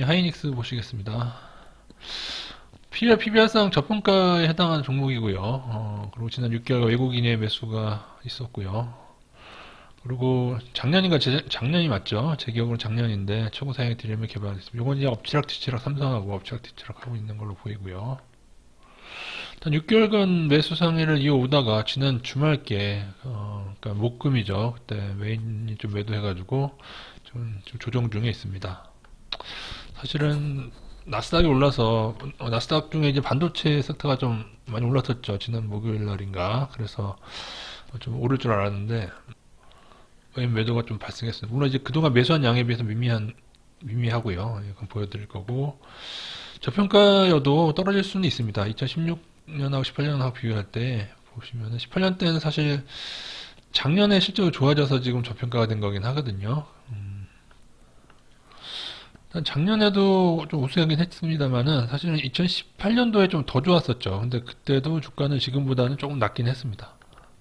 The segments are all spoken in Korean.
하이닉스 보시겠습니다. PBR상 저평가에 해당하는 종목이고요. 그리고 지난 6개월 외국인의 매수가 있었고요. 그리고 작년인가 작년이 맞죠? 제 기억으로 작년인데 초고 사양의 디램을 개발했습니다. 이건 이제 엎치락뒤치락 삼성하고 엎치락뒤치락 하고 있는 걸로 보이고요. 일단 6개월간 매수 상해를 이어오다가 지난 주말께 그러니까 목금이죠. 그때 메인이 좀 매도해가지고 좀 조정 중에 있습니다. 사실은 나스닥이 올라서 나스닥 중에 이제 반도체 섹터가 좀 많이 올랐었죠. 지난 목요일 날인가. 그래서 좀 오를 줄 알았는데 매도가 좀 발생했어요. 물론 이제 그동안 매수한 양에 비해서 미미하고요. 이건 보여드릴 거고 저평가여도 떨어질 수는 있습니다. 2016년하고 18년하고 비교할 때 보시면 18년 때는 사실 작년에 실적이 좋아져서 지금 저평가가 된 거긴 하거든요. 작년에도 좀 우수하긴 했습니다만은 사실은 2018년도에 좀 더 좋았었죠. 근데 그때도 주가는 지금보다는 조금 낮긴 했습니다.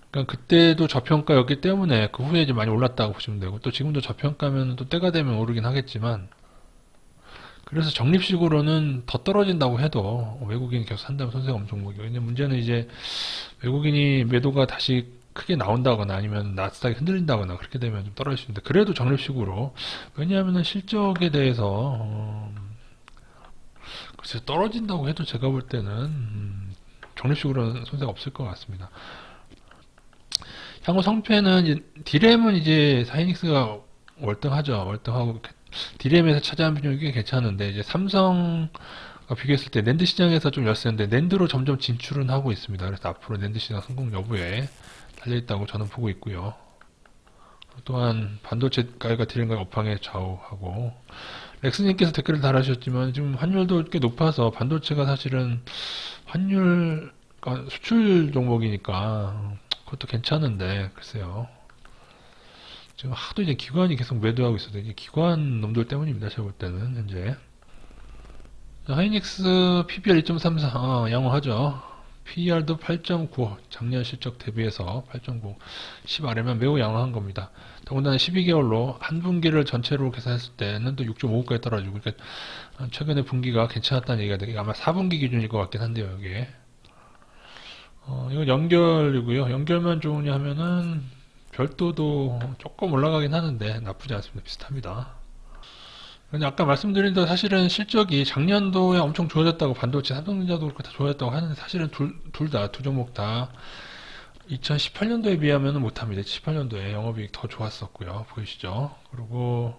그러니까 그때도 저평가였기 때문에 그 후에 이제 많이 올랐다고 보시면 되고 또 지금도 저평가면 또 때가 되면 오르긴 하겠지만 그래서 적립식으로는 더 떨어진다고 해도 외국인이 계속 산다면 손해가 엄청 보기요. 근데 문제는 이제 외국인이 매도가 다시 크게 나온다거나 아니면 나스닥이 흔들린다거나 그렇게 되면 좀 떨어질 수 있는데 그래도 적립식으로 왜냐하면 실적에 대해서 글쎄 떨어진다고 해도 제가 볼 때는 적립식으로는 손해가 없을 것 같습니다. 향후 성패는 이제 디램은 이제 하이닉스가 월등하죠. 월등하고 디램에서 차지하는 비중이 꽤 괜찮은데 이제 삼성과 비교했을 때 낸드 시장에서 좀 열세인데 낸드로 점점 진출은 하고 있습니다. 그래서 앞으로 낸드 시장 성공 여부에 달려있다고 저는 보고 있고요. 또한 반도체가가 디램과 업황에 좌우하고 렉스님께서 댓글을 달아주셨지만 지금 환율도 꽤 높아서 반도체가 사실은 환율 수출 종목이니까 그것도 괜찮은데 글쎄요. 지금 하도 이제 기관이 계속 매도하고 있어도 이제 기관 놈들 때문입니다. 제가 볼 때는 현재 하이닉스 PBR 2.34 양호하죠. PER도 8.9 작년 실적 대비해서 8.9 10 아래면 매우 양호한 겁니다. 더군다나 12개월로 한 분기를 전체로 계산했을 때는 또 6.5까지 떨어지고 그러니까 최근에 분기가 괜찮았다는 얘기가 되게 아마 4분기 기준일 것 같긴 한데요. 이게 이건 연결이고요. 연결만 좋으냐 하면은 별도도 조금 올라가긴 하는데 나쁘지 않습니다. 비슷합니다. 근데 아까 말씀드린 대로 사실은 실적이 작년도에 엄청 좋아졌다고 반도체, 삼성전자도 그렇고 다 좋아졌다고 하는데 사실은 두 종목 다 2018년도에 비하면 못합니다. 18년도에 영업이익 더 좋았었고요. 보이시죠? 그리고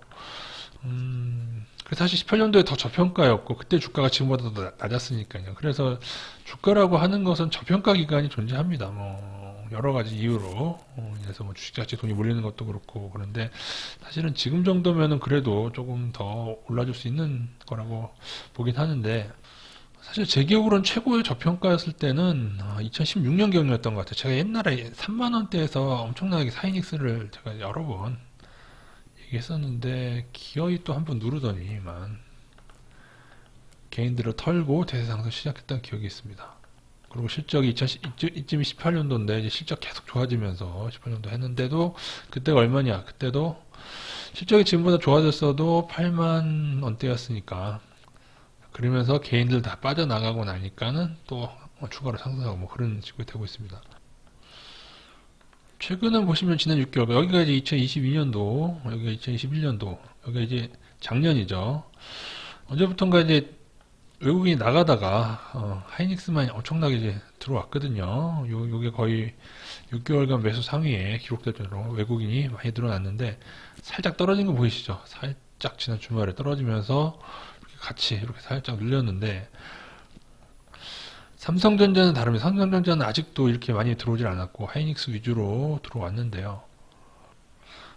사실 18년도에 더 저평가였고 그때 주가가 지금보다 더 낮았으니까요. 그래서 주가라고 하는 것은 저평가 기간이 존재합니다. 뭐 여러 가지 이유로 그래서 뭐 주식 자체 돈이 몰리는 것도 그렇고 그런데 사실은 지금 정도면은 그래도 조금 더 올라줄 수 있는 거라고 보긴 하는데 사실 제 기억으로는 최고의 저평가였을 때는 2016년 경이었던 것 같아요. 제가 옛날에 3만 원대에서 엄청나게 사이닉스를 제가 여러 번 얘기했었는데 기어이 또 한 번 누르더니만 개인들을 털고 대세 상승 시작했던 기억이 있습니다. 그리고 실적이 이쯤이 18년도인데 이제 실적 계속 좋아지면서 18년도 했는데도 그때가 얼마냐? 그때도 실적이 지금보다 좋아졌어도 8만 원대였으니까 그러면서 개인들 다 빠져나가고 나니까는 또 추가로 상승하고 뭐 그런 식으로 되고 있습니다. 최근은 보시면 지난 6개월 여기가 이제 2022년도 여기가 2021년도 여기가 이제 작년이죠. 언제부턴가 이제 외국인이 나가다가 하이닉스만 엄청나게 이제 들어왔거든요. 요게 거의 6개월간 매수 상위에 기록될 정도로 외국인이 많이 늘어났는데 살짝 떨어진 거 보이시죠? 살짝 지난 주말에 떨어지면서 이렇게 같이 이렇게 살짝 눌렸는데 삼성전자는 다릅니다. 삼성전자는 아직도 이렇게 많이 들어오질 않았고 하이닉스 위주로 들어왔는데요.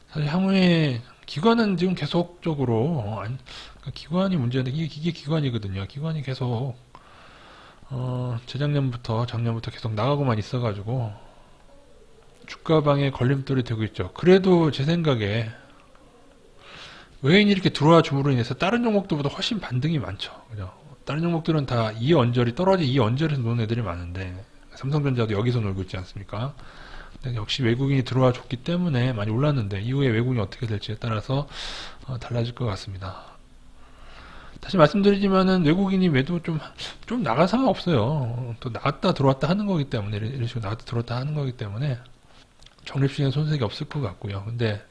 사실 향후에 기관은 지금 계속적으로 그러니까 기관이 문제인데 이게 기관이거든요. 기관이 계속 재작년부터 작년부터 계속 나가고만 있어가지고 주가방에 걸림돌이 되고 있죠. 그래도 제 생각에 외인이 이렇게 들어와 줌으로 인해서 다른 종목들보다 훨씬 반등이 많죠. 그죠? 다른 종목들은 다 이 언저리 떨어진 이 언저리에서 노는 애들이 많은데 삼성전자도 여기서 놀고 있지 않습니까? 역시 외국인이 들어와 줬기 때문에 많이 올랐는데 이후에 외국인이 어떻게 될지에 따라서 달라질 것 같습니다. 다시 말씀드리지만은 외국인이 매도 좀 나갈 상관없어요. 또 나갔다 들어왔다 하는 거기 때문에, 이런 식으로 나갔다 들어왔다 하는 거기 때문에 적립시장에 손색이 없을 것 같고요. 근데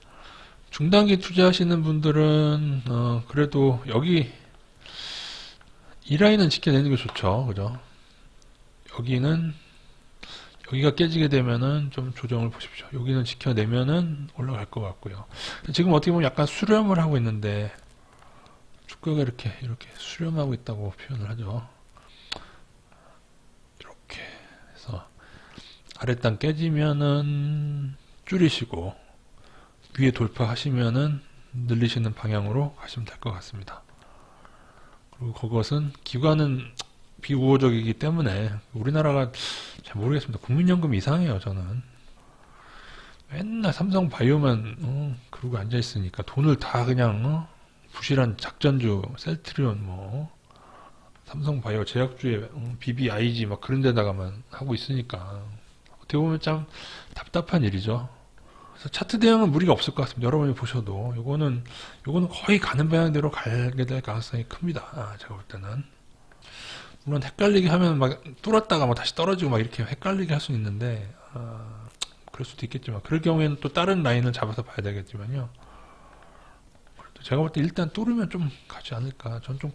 중단기 투자하시는 분들은 그래도 여기 이 라인은 지켜내는 게 좋죠. 그죠? 여기가 깨지게 되면은 좀 조정을 보십시오. 여기는 지켜내면은 올라갈 것 같고요. 지금 어떻게 보면 약간 수렴을 하고 있는데 주가가 이렇게 수렴하고 있다고 표현을 하죠. 이렇게 해서 아랫단 깨지면은 줄이시고 위에 돌파하시면은 늘리시는 방향으로 가시면 될 것 같습니다. 그리고 그것은 기관은 비우호적이기 때문에 우리나라가 잘 모르겠습니다. 국민연금 이상해요. 저는 맨날 삼성바이오만 그러고 앉아있으니까 돈을 다 그냥 부실한 작전주 셀트리온 삼성바이오 제약주에 BBIG 막 그런 데다가만 하고 있으니까 어떻게 보면 참 답답한 일이죠. 그래서 차트 대응은 무리가 없을 것 같습니다. 여러분이 보셔도 요거는 거의 가는 방향대로 가게 될 가능성이 큽니다. 제가 볼 때는 물론 헷갈리게 하면 막 뚫었다가 막 다시 떨어지고 막 이렇게 헷갈리게 할 수 있는데 그럴 수도 있겠지만 그럴 경우에는 또 다른 라인을 잡아서 봐야 되겠지만요. 그래도 제가 볼 때 일단 뚫으면 좀 가지 않을까. 전 좀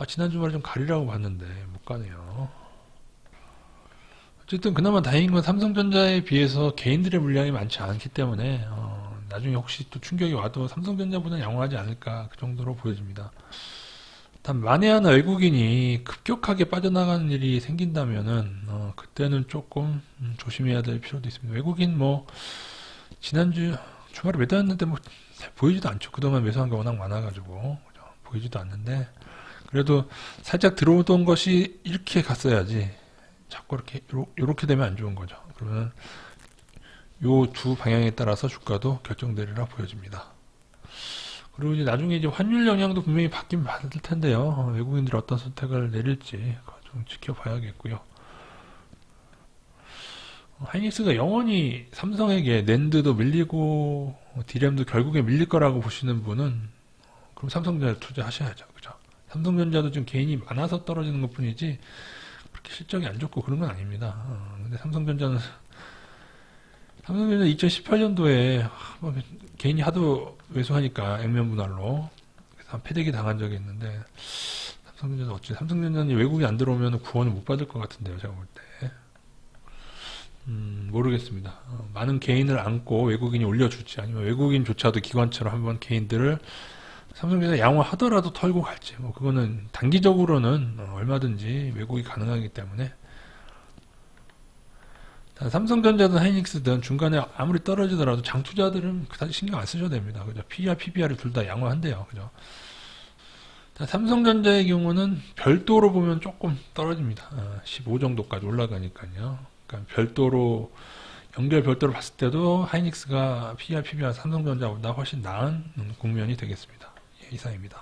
지난 주말에 좀 가리라고 봤는데 못 가네요. 어쨌든 그나마 다행인 건 삼성전자에 비해서 개인들의 물량이 많지 않기 때문에 나중에 혹시 또 충격이 와도 삼성전자보다 양호하지 않을까 그 정도로 보여집니다. 단 만에 하나 외국인이 급격하게 빠져나가는 일이 생긴다면은 그때는 조금 조심해야 될 필요도 있습니다. 외국인 지난주 주말에 매도했는데 보이지도 않죠. 그동안 매수한 게 워낙 많아가지고 그죠? 보이지도 않는데 그래도 살짝 들어오던 것이 이렇게 갔어야지. 자꾸 이렇게 되면 안 좋은 거죠. 그러면 요 두 방향에 따라서 주가도 결정되리라 보여집니다. 그리고 이제 나중에 이제 환율 영향도 분명히 받긴 받을 텐데요. 외국인들이 어떤 선택을 내릴지 좀 지켜봐야겠고요. 하이닉스가 영원히 삼성에게 낸드도 밀리고 디램도 결국에 밀릴 거라고 보시는 분은 그럼 삼성전자에 투자하셔야죠. 그죠? 삼성전자도 지금 개인이 많아서 떨어지는 것 뿐이지 그렇게 실적이 안 좋고 그런 건 아닙니다. 근데 삼성전자는 2018년도에 개인이 하도 매수하니까 액면 분할로 그래서 패대기 당한 적이 있는데 삼성전자는 외국이 안 들어오면 구원을 못 받을 것 같은데요. 제가 볼 때. 모르겠습니다. 많은 개인을 안고 외국인이 올려줄지 아니면 외국인조차도 기관처럼 한번 개인들을 삼성전자 양호하더라도 털고 갈지 그거는 단기적으로는 얼마든지 왜곡이 가능하기 때문에 삼성전자든 하이닉스든 중간에 아무리 떨어지더라도 장투자들은 그다지 신경 안 쓰셔도 됩니다. 그죠? PER, PBR이 둘 다 양호한데요. 그죠? 삼성전자의 경우는 별도로 보면 조금 떨어집니다. 15 정도까지 올라가니까요. 그러니까 별도로 봤을 때도 하이닉스가 PER, PBR 삼성전자보다 훨씬 나은 국면이 되겠습니다. 예, 이상입니다.